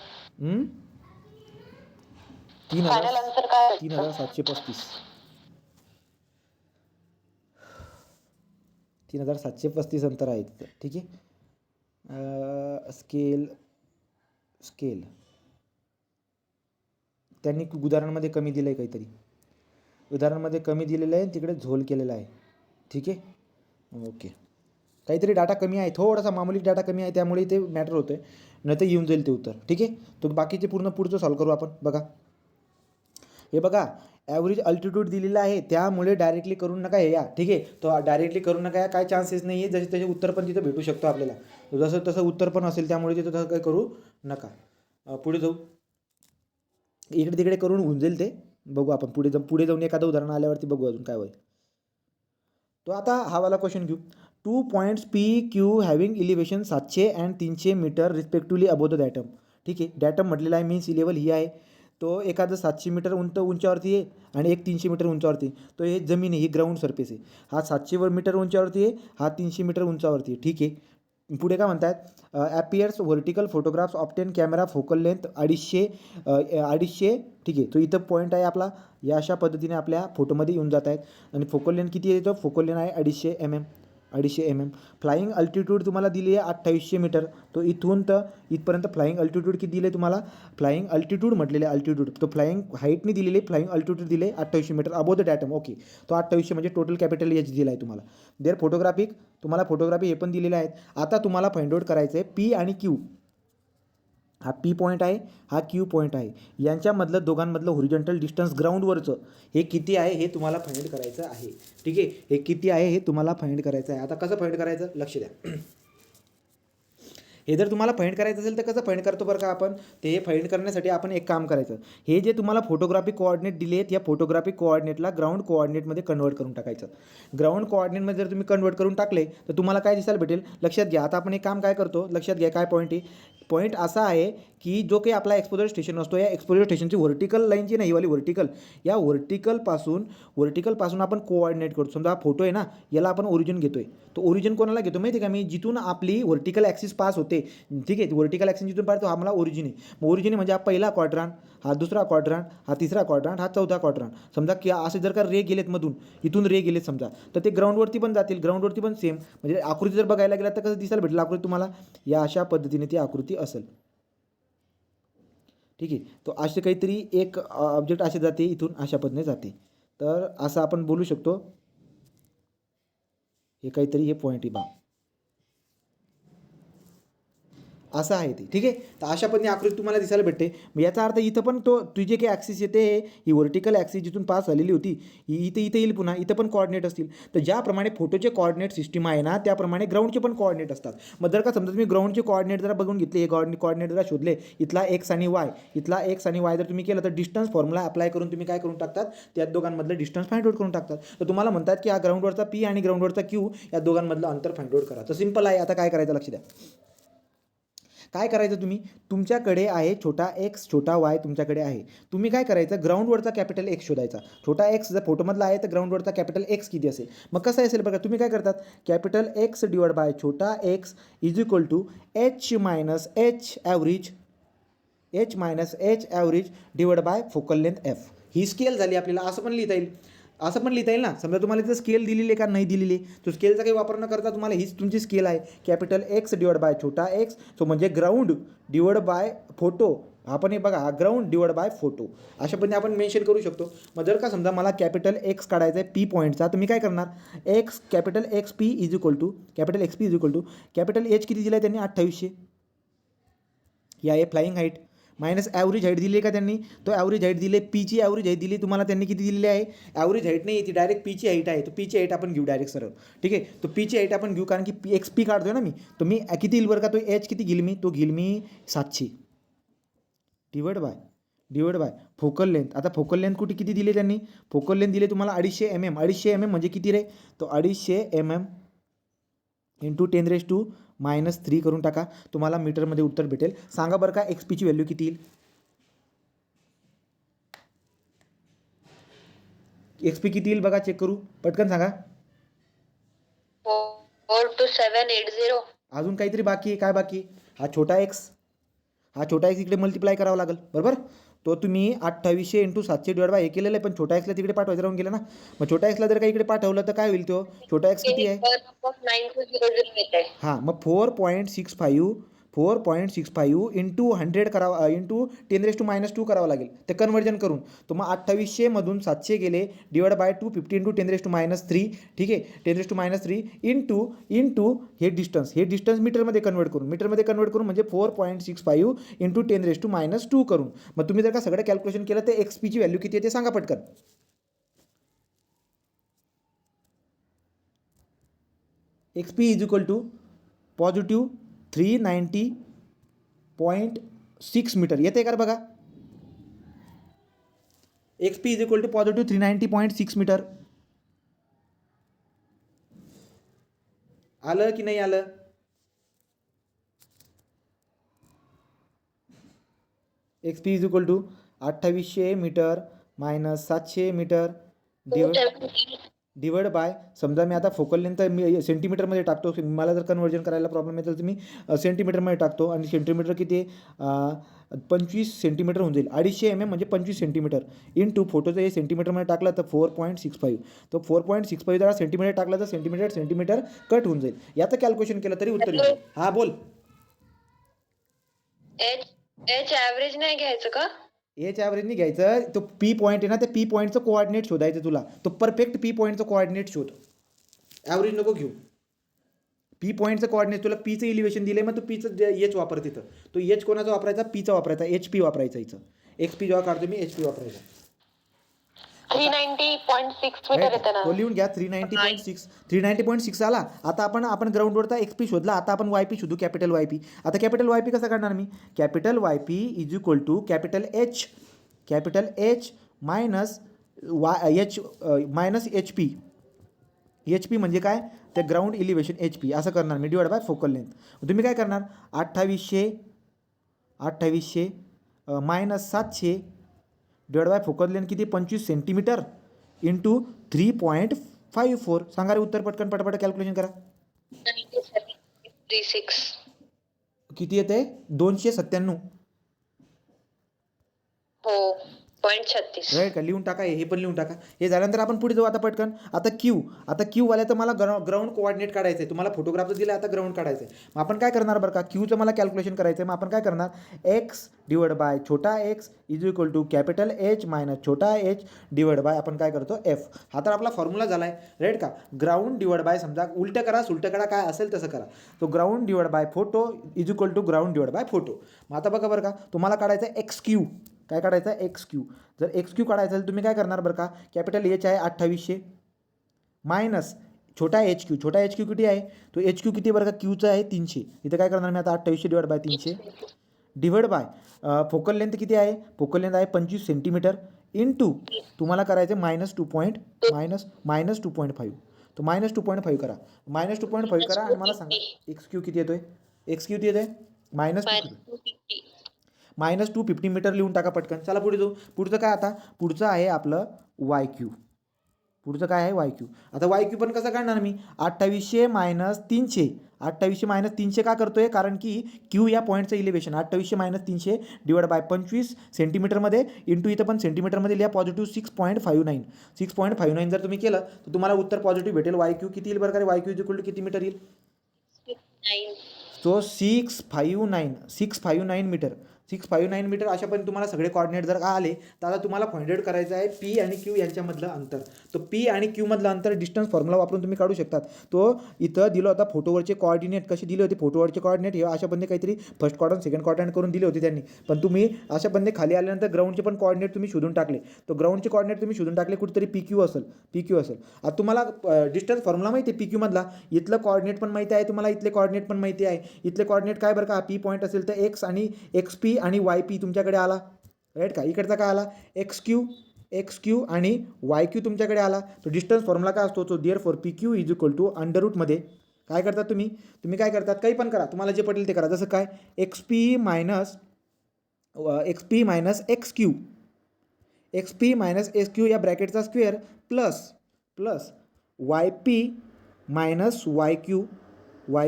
3,735. 3,735 अंतर आहे तिथं. ठीक आहे. स्केल त्यांनी उदाहरणामध्ये कमी दिलं आहे, काहीतरी उदाहरणामध्ये कमी दिलेलं आहे, तिकडे झोल केलेला आहे. ठीक आहे, ओके. काहीतरी डाटा कमी आहे, थोडासा मामूली डाटा कमी आहे, त्यामुळे ते मॅटर होतं आहे. नाही तर येऊन जाईल ते उत्तर. ठीक आहे, तो बाकीचे पुढचं सॉल्व करू आपण. बघा हे बघा, ॲव्हरेज अल्टिट्यूड दिलेला आहे, त्यामुळे डायरेक्टली करू नका हे. या ठीक आहे, तो डायरेक्टली करू नका. या काय चान्सेस नाही आहे. जसे त्याचे उत्तर पण तिथं भेटू शकतो आपल्याला. जसं तसं उत्तर पण असेल, त्यामुळे तिथं तसं काही करू नका. पुढे जाऊ. इकडे तिकडे करून होऊन जाईल ते. बघू आपण पुढे जाऊन एखादं उदाहरण आल्यावरती बघू अजून काय होईल. तो आता हा वाला क्वेश्चन घेऊ. 2 points P, Q having elevation 700 and 300 metre respectively above the datum. ठीक आहे, डॅटम म्हटलेला आहे, मीन सी लेवल ही आहे. तो एखादं 700 मीटर उंचावरती आहे आणि एक 300 मीटर उंचावरती. तो हे जमीन आहे, ही ग्राउंड सरफेस आहे. हा 700 मीटर उंचावरती आहे, हा 300 मीटर उंचावरती आहे. ठीक आहे, पुढे काय म्हणतात? Appears vertical photographs obtain camera focal length 250. ठीक आहे, तो इथं पॉईंट आहे आपला. या अशा पद्धतीने आपल्या फोटोमध्ये येऊन जात आहेत. आणि फोकल लेंथ किती येतो? फोकल लेंथ आहे 250 mm. फ्लाईंग अल्टिट्यूड तुम्हाला दिली आहे 2800 मीटर. तो इथून तर इथपर्यंत फ्लाईंग अल्टिट्यूड किती दिले तुम्हाला? फ्लाईंग अल्टिट्यूड म्हटलेले अल्टिट्यूड. तो फ्लाईंग हाईटने दिलेली, फ्लाईंग अल्टिट्यूड दिले 2800 metre above the datum. Okay, तो 2800 म्हणजे टोटल कॅपिटल एच दिला आहे तुम्हाला. तुम्हाला फोटोग्राफी हे पण दिलेले आहेत. आता तुम्हाला फाइंड आउट करायचं आहे पी आणि क्यू. हा पी पॉईंट आहे, हा क्यू पॉईंट आहे. यांच्यामधलं दोघांमधलं होरिझॉन्टल डिस्टन्स ग्राउंडवरचं हे किती आहे हे तुम्हाला फाइंड करायचं आहे. ठीक आहे, हे किती आहे हे तुम्हाला फाइंड करायचं आहे. आता कसं फाइंड करायचं लक्ष द्या. हे जर तुम्हाला फाइंड करायचं असेल तर कसं फाइंड करतो बरं का आपण? ते फाइंड करण्यासाठी आपण एक काम करायचं. हे जे तुम्हाला फोटोग्राफिक कोऑर्डिनेट दिले आहेत, या फोटोग्राफिक कोऑर्डिनेटला ग्राउंड कोऑर्डिनेटमध्ये कन्वर्ट करून टाकायचं. ग्राउंड कोऑर्डिनेटमध्ये जर तुम्ही कन्वर्ट करून टाकले तर तुम्हाला काय दिसायला भेटेल? लक्षात घ्या. आता आपण एक काम काय करतो, लक्षात घ्या काय पॉईंट आहे. पॉईंट असा आहे की जो काही आपला एक्सपोजर स्टेशन असतो, या एक्सपोजर स्टेशनची व्हर्टिकल लाईन जी नाही वाली या व्हर्टिकलपासून आपण कोऑर्डिनेट करतो. समजा हा फोटो आहे ना, याला आपण ओरिजिन घेतोय. तो ओरिजिन कोणाला घेतो माहिती आहे का मी? जिथून आपली व्हर्टिकल ॲक्सिस पास होते होते, ठीक आहे, व्हर्टिकल ॲक्सिस जिथून पाहतो हा मला ओरिजिन आहे. मग ओरिजिन म्हणजे हा पहिला क्वाड्रंट, हा दुसरा क्वाड्रंट, हा तिसरा क्वाड्रंट, हा चौथा क्वाड्रंट. समजा की असे जर का रे गेलेत मधून, इथून रे गेलेत समजा, तर ते ग्राउंडवरती पण जातील, ग्राउंडवरती पण सेम. म्हणजे आकृती जर बघायला गेला तर कसं दिसायला भेटेल आकृती तुम्हाला, या अशा पद्धतीने ती आकृती असेल. ठीक आहे, तो असे काहीतरी एक ऑब्जेक्ट असे जाते, इथून अशा पद्धतीने जाते. तर असं आपण बोलू शकतो, हे काहीतरी हे पॉईंट आहे बा, असं आहे ते. ठीक आहे, तर अशा पद्धतीने आकृती तुम्हाला दिसायला भेटते. मग याचा अर्थ इथं पण तो तुझे काही ॲक्सिस येते, ही व्हर्टिकल ॲक्सिस जिथून पास झालेली होती, ही इथे येईल, पुन्हा इथं पण कोऑर्डिनेट असतील. तर ज्याप्रमाणे फोटोचे कोऑर्डिनेट सिस्टीम आहे ना, त्याप्रमाणे ग्राउंडचे पण कोऑर्डिनेट असतात. मग जर का समजा तुम्ही ग्राउंडचे कोऑर्डिनेट जरा बघून घेतले, हे कोऑर्डिनेट जरा शोधले, इथला एक्स आणि वाय, इथला एक्स आणि वाय जर तुम्ही केलं, तर डिस्टन्स फॉर्म्युला अप्लाय करून तुम्ही काय करून टाकतात, त्या दोघांमधलं डिस्टन्स फाइंड आउट करून टाकतात. तर तुम्हाला म्हणतात की हा ग्राउंडवरचा पी आणि ग्राउंडवरचा क्यू, या दोघांमधलं अंतर फाइंड आउट करा. तर सिंपल आहे. आता काय करायचं लक्ष द्या. काय करायचं, तुम्ही तुमच्याकडे आहे छोटा एक्स छोटा वाय, तुमच्याकडे आहे. तुम्ही काय करायचं, ग्राउंडवरचा कॅपिटल एक्स शोधायचा. छोटा एक्स जर फोटोमधला आहे तर ग्राउंडवरचा कॅपिटल एक्स किती असेल. मग कसं असेल बघा, तुम्ही काय करतात, कॅपिटल एक्स डिवाइड बाय छोटा X is equal to H minus H average, H minus H average divide by focal length F. ही स्केल झाली आपल्याला. असं पण लिहिता येईल, असं पण लिहिता येईल ना. समजा तुम्हाला इथं स्केल दिलेली आहे का नाही दिलेली आहे, तो स्केलचा काही वापर न करता तुम्हाला हीच तुमची स्केल आहे, कॅपिटल एक्स डिवाइड बाय छोटा एक्स. सो म्हणजे ग्राउंड डिवाइड बाय फोटो. आपण हे बघा, हा ग्राउंड डिवाइड बाय फोटो अशा पद्धतीने आपण मेन्शन करू शकतो. मग जर का समजा मला कॅपिटल एक्स काढायचा आहे पी पॉईंटचा, तर मी काय करणार, X capital X P is equal to capital X P is equal to capital H किती दिला आहे त्यांनी, 2800. या आहे flying height, minus average height दिली आहे का त्यांनी, तो ॲव्हरेज हाईट दिली आहे, पीची ॲव्हरेज हाईट दिली तुम्हाला त्यांनी, किती दिलेली आहे, ॲव्हरेज हाईट नाही, ती डायरेक्ट पीची हाईट आहे. तो पीची हाईट आपण घेऊ डायरेक्ट सरळ. ठीक आहे, तो पीची हाईट आपण घेऊ, कारण की पी एक्स पी काढतोय ना मी. तो मी किती येईल बरं का, तो एच किती घेईल मी, तो घेईल मी 700 डिवाइड बाय फोकल लेंथ. आता फोकल लेंथ कुठे किती दिली त्यांनी, फोकल लेंथ दिले तुम्हाला 250 mm. 250 mm म्हणजे किती रे, तो 250 mm इंटू 10⁻³ करून टाका, तुम्हाला मीटरमध्ये उत्तर भेटेल. सांगा बरं का एक्स पीची व्हॅल्यू किती येईल, एक्स पी किती येईल बघा, चेक करू पटकन सांगा. 42780. अजून काहीतरी बाकी आहे, काय बाकी, हा छोटा एक्स इकडे मल्टिप्लाय करावा लागेल बरोबर. तो तुम्ही 2800 इंटू 700 डिवाइड बाय हे केलेलं आहे, पण छोटा एक्सला तिकडे पाठवायचं राहून गेलं ना. मग छोटा एक्सला जर काही इकडे पाठवलं तर काय होईल, तो छोटा एक्स किती आहे, 9200 येत आहे. हां, मग 4.65 इंटू 100 करावा, इंटू 10⁻² करावं लागेल ते कन्वर्जन करून. तो मग 2800 मधून 700 गेले, डिवाइड बाय 250 इंटू 10⁻³ ठीक आहे, 10⁻³ इंटू हे डिस्टन्स मीटरमध्ये कन्वर्ट करून म्हणजे 4.65 इंटू 10⁻² करून. मग तुम्ही जर का सगळं कॅल्क्युलेशन केलं तर एक्स पीची व्हॅल्यू किती आहे ते सांगा पटकन. X P is equal to positive 390.6 metre येते का बघा. X P is equal to positive 390.6 metre. आलं की नाही आलं, X P is equal to 2800 metre minus 700 metre divide by, समजा मी आता फोकल लेंथ मी सेंटीमीटरमध्ये टाकतो, मला जर कन्वर्जन करायला प्रॉब्लेम येतो तर मी सेंटीमीटरमध्ये टाकतो, आणि सेंटीमीटर किती 25 सेंटीमीटर होऊन जाईल. 250 mm म्हणजे 25 सेंटीमीटर इंटू फोटोचं हे सेंटीमीटरमध्ये टाकलं तर 4.65, तो 4.65 जरा सेंटीमीटर टाकला तर सेंटीमीटर कट होऊन जाईल. याचं कॅल्क्युलेशन केलं तरी उत्तर येईल. हां बोल. एच ॲव्हरेज नाही घ्यायचं का, एच ॲव्हरेजनी घ्यायचं, तो पी पॉईंट आहे ना, त्या पी पॉईंटचं कोऑर्डिनेट शोधायचं तुला, तो परफेक्ट पी पॉईंटचं कोऑर्डिनेट शोध, ॲव्हरेज नको घेऊ. पी पॉईंटचं कोऑर्डिनेट, तुला पीचं इलिव्हेशन दिलं आहे, मग तू पीचं एच वापर तिथं. तो एच कोणाचा वापरायचा, पीचा वापरायचा, एच पी वापरायचा. इथं एक्स पी जेव्हा काढतो मी, एच पी वापरायचा. 390.6 मीटर येतं ना, तो लिहून घ्या, 390.6 आला. आता आपण ग्राउंडवरचा एक्स पी शोधला, आता आपण वाय पी शोधू, कॅपिटल वाय पी. आता कॅपिटल वाय पी कसा काढणार मी, capital Y P is equal to capital H minus H P. H P म्हणजे काय, ते ग्राउंड इलिव्हेशन एच पी असं करणार मी, डिवाइड बाय फोकल लेंथ. तुम्ही काय करणार, 2800 minus 700 divide by focal length किती, 25 सेंटीमीटर इंटू 3.54. सांगा रे उत्तर पटकन, पटापट कॅल्क्युलेशन करा. 97.36. किती येते 297. हो 0.36. राईट का, लिहून टाका, हे पण लिहून टाका. हे झाल्यानंतर आपण पुढे जाऊ आता पटकन. आता क्यू वाल्या तर मला ग्राउंड कोऑर्डिनेट काढायचं आहे. तुम्हाला फोटोग्राफचं दिलं, आता ग्राउंड काढायचं आहे. मग आपण काय करणार बरं का, क्यूचं मला कॅल्क्युलेशन करायचं आहे. मग आपण काय करणार, एक्स डिवाइड बाय छोटा X is equal to capital H minus छोटा एच डिवाइड बाय आपण काय करतो एफ. हा तर आपला फॉर्म्युला झाला आहे. राईट का, ग्राउंड डिवाइड बाय, समजा उलटं करा सुलटं करा, काय असेल तसं करा. तो ground divide by photo is equal to ground divide by photo. मग आता बघा बरं का, तुम्हाला काढायचं आहे एक्स क्यू. काय काढायचं आहे, एक्स क्यू. जर एक्स क्यू काढायचं असेल तुम्ही काय करणार बरं का, कॅपिटल एच आहे 2800 मायनस छोटा एच क्यू. छोटा एच क्यू किती आहे, तो एच क्यू किती बरं का, क्यूचा आहे 300. इथं काय करणार मी आता 2800 divide by 300 divide by focal length किती आहे, फोकल लेंथ आहे 25 सेंटीमीटर इंटू तुम्हाला करायचं -2.5. तो -2.5 करा, -2.5 करा आणि मला सांगा एक्स क्यू किती येतोय, एक्स क्यू किती येतोय -250 मीटर लिहून टाका पटकन. चला पुढे जाऊ. पुढचं काय आता, पुढचं आहे आपलं वाय क्यू. पुढचं काय आहे वाय क्यू. आता वाय क्यू पण कसं काढणार मी, 2800 मायनस 300. 2800 मायनस 300 का करतोय, कारण की क्यू या पॉईंटचं इलेव्हेशन 2800 मायनस 300 डिवाइड बाय 25 सेंटीमीटरमध्ये इंटू इथं पण सेंटीमीटरमध्ये लिहा पॉझिटिव्ह 6.59. 6.59 जर तुम्ही केलं तर तुम्हाला उत्तर पॉझिटिव्ह भेटेल. वाय क्यू किती येईल बरं का, Y Q is equal to किती मीटर येईल, 9. So 659 metre. 659 मीटर. अशा पण तुम्हाला सगळे कॉर्डिनेट जर का आले तर आता तुम्हाला फाइंड आउट करायचं आहे पी आणि क्यू यांच्यामधलं अंतर. तो पी आणि क्यू मधलं अंतर डिस्टन्स फॉर्म्युला वापरून तुम्ही काढू शकतात. तो इथं दिला होता, फोटोवरचे कॉर्डिनेट कसे दिले होते, फोटोवरचे कॉर्डिनेट हे अशा बंदे काहीतरी फर्स्ट क्वाड्रंट सेकंड क्वाड्रंट करून दिले होते त्यांनी. पण तुम्ही अशा बंदे खाली आल्यानंतर ग्राउंडचे पण कॉर्डिनेट तुम्ही शोधून टाकले. तो ग्राउंडचे कॉर्डिनेट तुम्ही शोधून टाकले कुठेतरी पी क्यू असेल. आता तुम्हाला डिस्टन्स फॉर्म्युला माहिती आहे पी क्यू मधला, इथलं कॉर्डिनेट पण माहिती आहे तुम्हाला, इथले कॉर्डिनेट पण माहिती आहे. इथले कॉर्डिनेट काय बरं का, पी पॉईंट असेल तर एक्स आणि एक्स पी आणि वाय पी तुमच्याकडे आला. राईट का, इकडचा काय आला एक्स क्यू आणि वाय क्यू तुमच्याकडे आला. तो डिस्टन्स फॉर्म्युला काय असतो, तो therefore P Q is equal to अंडररूटमध्ये काय करतात तुम्ही काय करतात, काही पण करा, तुम्हाला जे पटेल ते करा. जसं काय X P minus X Q या ब्रॅकेटचा square plus Y P minus Y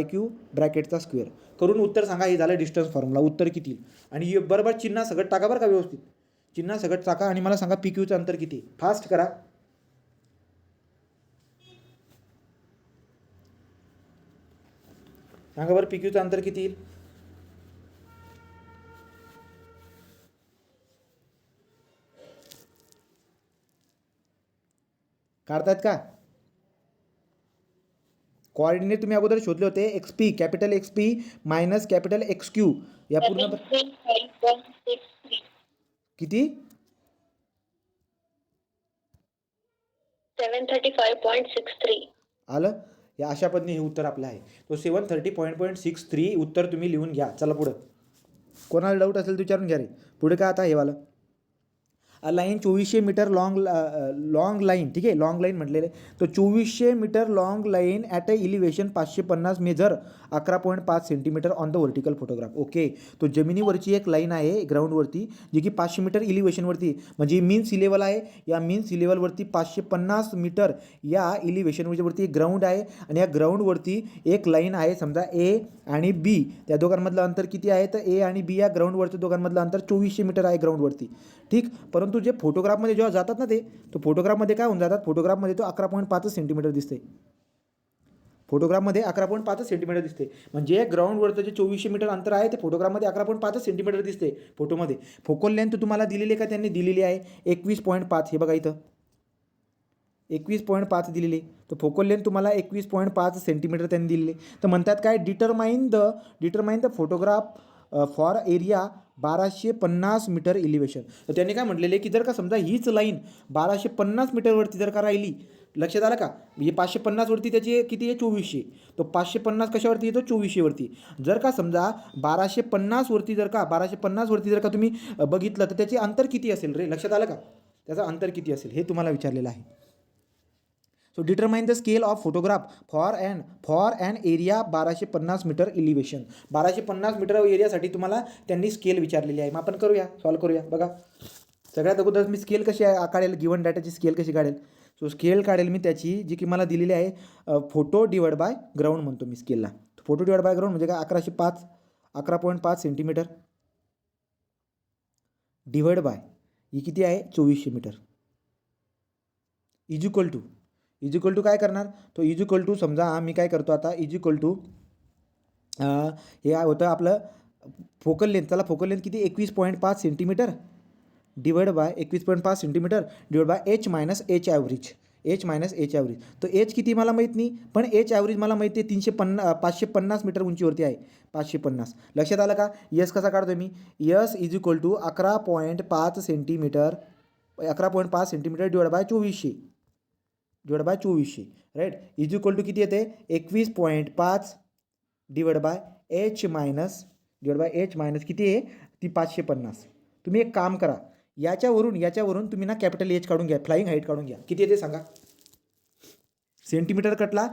Q ब्रॅकेटचा स्क्वेअर करून उत्तर सांगा. हे झालं डिस्टन्स फॉर्म्युला. उत्तर किती आणि बरोबर चिन्ह सगळं टाका बरं का, व्यवस्थित चिन्ह सगळं टाका आणि मला सांगा पी क्यूचं अंतर किती. फास्ट करा. सांगा बरं पी क्यूचं अंतर किती येईल. काढतायत का, कोऑर्डिनेट तुम्ही अगोदर शोधले होते, x P capital X P minus capital x Q या पूर्ण किती 735.63 आलं. या अशा पद्धतीने हे उत्तर आपलं आहे. तो 730.63 उत्तर तुम्ही लिहून घ्या. चला पुढं, कोणाला डाऊट असेल तर विचारून घ्या रे. पुढे काय आता हे वालं लाईन 2400 मीटर लॉंग लाईन. ठीक आहे, लॉंग लाईन म्हटलेले. तो 2400 metre long line at a elevation 550 measure 11.5 centimetre on the vertical photograph. Okay, तो जमिनीवरची एक लाईन आहे ग्राउंडवरती जी की 500 मीटर इलिव्हेशनवरती, म्हणजे मीन सी लेवल आहे. या मीन सी लेवलवरती 550 मीटर या इलिव्हेशनवरती एक ग्राउंड आहे आणि या ग्राउंडवरती एक लाईन आहे. समजा ए आणि बी, त्या दोघांमधलं अंतर किती आहे, तर ए आणि बी या ग्राउंडवरचं दोघांमधलं अंतर 2400 मीटर आहे ग्राउंडवरती. ठीक, परंतु जे फोटोग्राफमध्ये जेव्हा जातात ना तो फोटोग्राफमध्ये काय होऊन जातात, फोटोग्राफमध्ये तो 11.5 सेंटीमीटर दिसते. फोटोग्राफमध्ये 11.5 सेंटीमीटर दिसते. म्हणजे ग्राउंडवरचं जे 2400 मीटर अंतर आहे ते फोटोग्राफमध्ये 11.5 सेंटीमीटर दिसते फोटोमध्ये. फोकल लेंथ तुम्हाला दिलेली आहे का, त्यांनी दिलेली आहे 21.5. हे बघा इथं 21.5 दिलेली. तर फोकल लेंथ तुम्हाला 21.5 सेंटीमीटर त्यांनी दिलेली. तर म्हणतात काय, determine the photograph for area 1250 metre elevation. तर त्यांनी काय म्हटलेले की जर का समजा हीच लाईन 1250 मीटरवरती जर का राहिली, लक्षात आलं का, म्हणजे 550 वरती त्याची किती आहे 2400, तो 550 कशावरती येतो 2400 वरती. जर का समजा 1250 वरती जर का तुम्ही बघितलं तर त्याचे अंतर किती असेल रे, लक्षात आलं का, त्याचं अंतर किती असेल हे तुम्हाला विचारलेलं आहे. So determine the scale of photograph for an area 1250 metre elevation. 1250 metre एरियासाठी तुम्हाला त्यांनी स्केल विचारलेली आहे. मग आपण सॉल्व करूया. बघा, सगळ्यात अगोदर मी स्केल कशी काढेल, गिवन डाटाची स्केल कशी काढेल. सो स्केल काढेल मी त्याची जी की मला दिलेली आहे फोटो डिवाइड बाय ग्राउंड म्हणतो मी स्केलला. फोटो डिवाइड बाय ग्राउंड म्हणजे काय, 11.5 सेंटीमीटर डिवाइड बाय ही किती आहे 2400 मीटर इज इक्वल टू काय करणार तो इज इक्वल टू समजा मी काय करतो आता इज इक्वल टू हे होतं आपलं फोकल लेंथ. त्याला फोकल लेंथ किती 21.5 centimetre divide bye 21.5 centimetre divide by H minus H average. तो एच किती मला माहीत नाही, पण एच ॲव्हरेज मला माहिती आहे 550 मीटर उंचीवरती आहे. 550 लक्षात आलं का. यस कसा काढतो मी S is equal to 11.5 centimetre divide by 2400 right is equal to किती येते 21.5 डिवाइड बाय एच मायनस किती आहे ती 550. तुम्ही एक काम करा याच्यावरून तुम्ही ना कॅपिटल एच काढून घ्या, फ्लाइंग हाईट काढून घ्या. किती येते सांगा. सेंटीमीटर कटला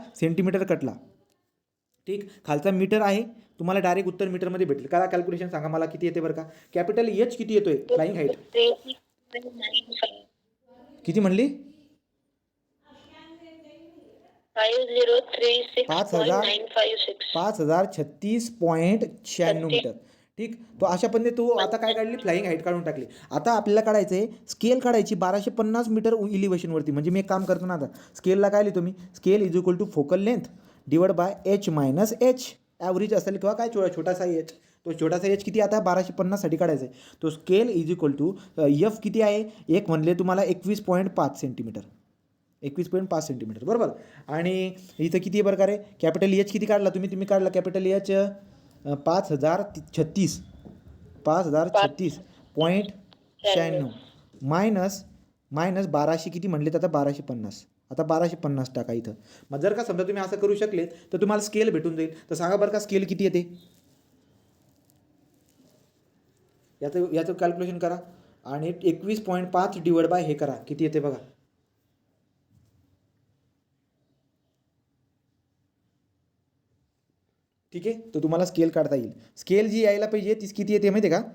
ठीक. खालचा मीटर आहे, तुम्हाला डायरेक्ट उत्तर मीटरमध्ये भेटेल. करा कॅल्क्युलेशन सांगा मला किती येते बरं का. कॅपिटल एच किती येतोय फ्लाइंग हाईट किती म्हणली 5036.96 मीटर ठीक. तो अशा पद्धतीने तू आता काय काढली फ्लाइंग हाईट काढून टाकली. आता आपल्याला काढायचं आहे स्केल काढायची 1250 मीटर इलिव्हेशनवरती. म्हणजे मी एक काम करतो ना आता स्केलला काय लिहितो मी scale is equal to focal length divide by H minus H average असेल किंवा काय छोटासा एच. तो छोटासा एच किती आता 1250साठी काढायचा आहे. तो scale is equal to F किती आहे एक म्हणले तुम्हाला 21.5 सेंटीमीटर बरोबर. आणि इथं किती आहे प्रकारे कॅपिटल एच किती काढला तुम्ही काढला कॅपिटल एच 5036.96 मायनस 1200 किती म्हणले तर आता 1250. आता 1250 टाका इथं. मग जर का समजा तुम्ही असं करू शकले तर तुम्हाला स्केल भेटून जाईल. तर सांगा बरं का स्केल किती येते याचं कॅल्क्युलेशन करा आणि 21.5 डिवाइड बाय हे करा किती येते बघा. ठीक आहे. तर तुम्हाला स्केल काढता येईल. स्केल जी यायला पाहिजे तीच किती येते माहिती आहे का.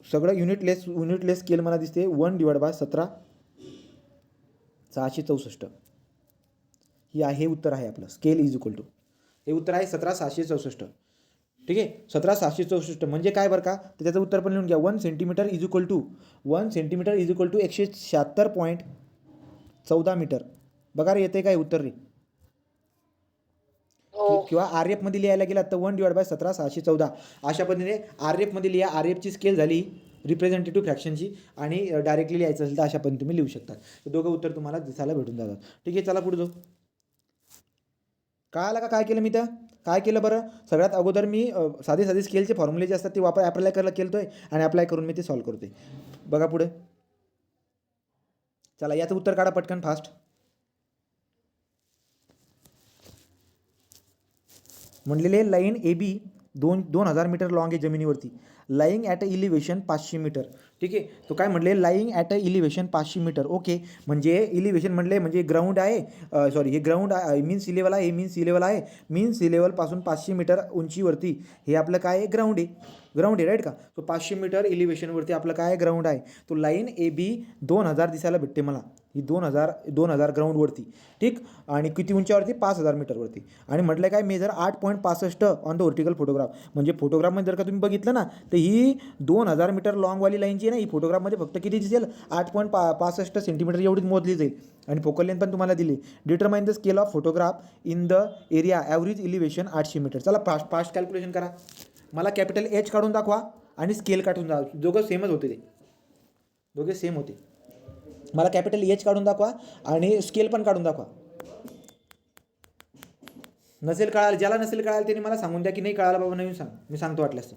सगळं युनिटलेस स्केल मला दिसते 1 डिवाइड बाय 17,664 ही आहे. हे उत्तर आहे आपलं स्केल इज इक्वल टू हे उत्तर आहे 17,664 ठीक आहे. 17,664 म्हणजे काय बरं का तर त्याचं उत्तर पण लिहून घ्या. 1 centimetre is equal to 176.14 metre. बघा रे येते काय उत्तर रे. किंवा आर एफ मध्ये लिहायला गेला तर 1 डिवाइड बाय 17,614 अशा पद्धतीने आर एफ मध्ये लिहा. आर एफची स्केल झाली रिप्रेझेंटेटिव्ह फ्रॅक्शनची आणि डायरेक्टली लिहायचं असेल तर अशा पद्धतीने तुम्ही लिहू शकता. हे दोघं उत्तर तुम्हाला दिसायला भेटून जातात. ठीक आहे चला पुढे जाऊ. कळालं का काय केलं मी तर काय केलं बरं. सगळ्यात अगोदर मी साधे स्केलचे फॉर्म्युले जे असतात ते अप्लाय करायला केलतोय आणि अप्लाय करून मी ते सॉल्व्ह करतोय. बघा पुढे चला याचं उत्तर काढा पटकन फास्ट. म्हणलेले line A B 2000 metre long आहे जमिनीवरती. Lying at a elevation 500 metre. ठीक आहे. तो काय म्हणले lying at a elevation 500 metre. Okay म्हणजे इलिव्हेशन म्हणले म्हणजे ग्राउंड आहे हे ग्राउंड मीन सी लेवल आहे. मीन सी लेवलपासून 500 मीटर उंचीवरती हे आपलं काय आहे ग्राउंड आहे राईट का. तो 500 मीटर इलिव्हेशनवरती आपलं काय ग्राउंड आहे. तो लाईन ए बी 2000 दिसायला भेटते मला ही 2000 ग्राउंडवरती ठीक. आणि किती उंच्यावरती 5000 मीटरवरती. आणि म्हटलं काय measure 8.65 on the vertical photograph. म्हणजे फोटोग्राफमध्ये जर का तुम्ही बघितलं ना तर ही 2000 मीटर लॉंगवाली लाईनची आहे ना ही फोटोग्राफमध्ये फक्त किती दिसेल 8.65 सेंटीमीटर एवढीच मोजली जाईल. आणि फोकल लेंथ पण तुम्हाला दिली. Determine the scale of photograph in the area average elevation 800 metre. चला फास्ट कॅल्क्युलेशन करा. मला कॅपिटल एच काढून दाखवा आणि स्केल काढून दाखवा. दोघं सेमच होते ते दोघे सेम होते. मला कॅपिटल एच काढून दाखवा आणि स्केल पण काढून दाखवा. ज्याला नसेल कळालं त्याने मला सांगून द्या की नाही कळालं बाबा नवीन सांग मी सांगतो वाटल्यास.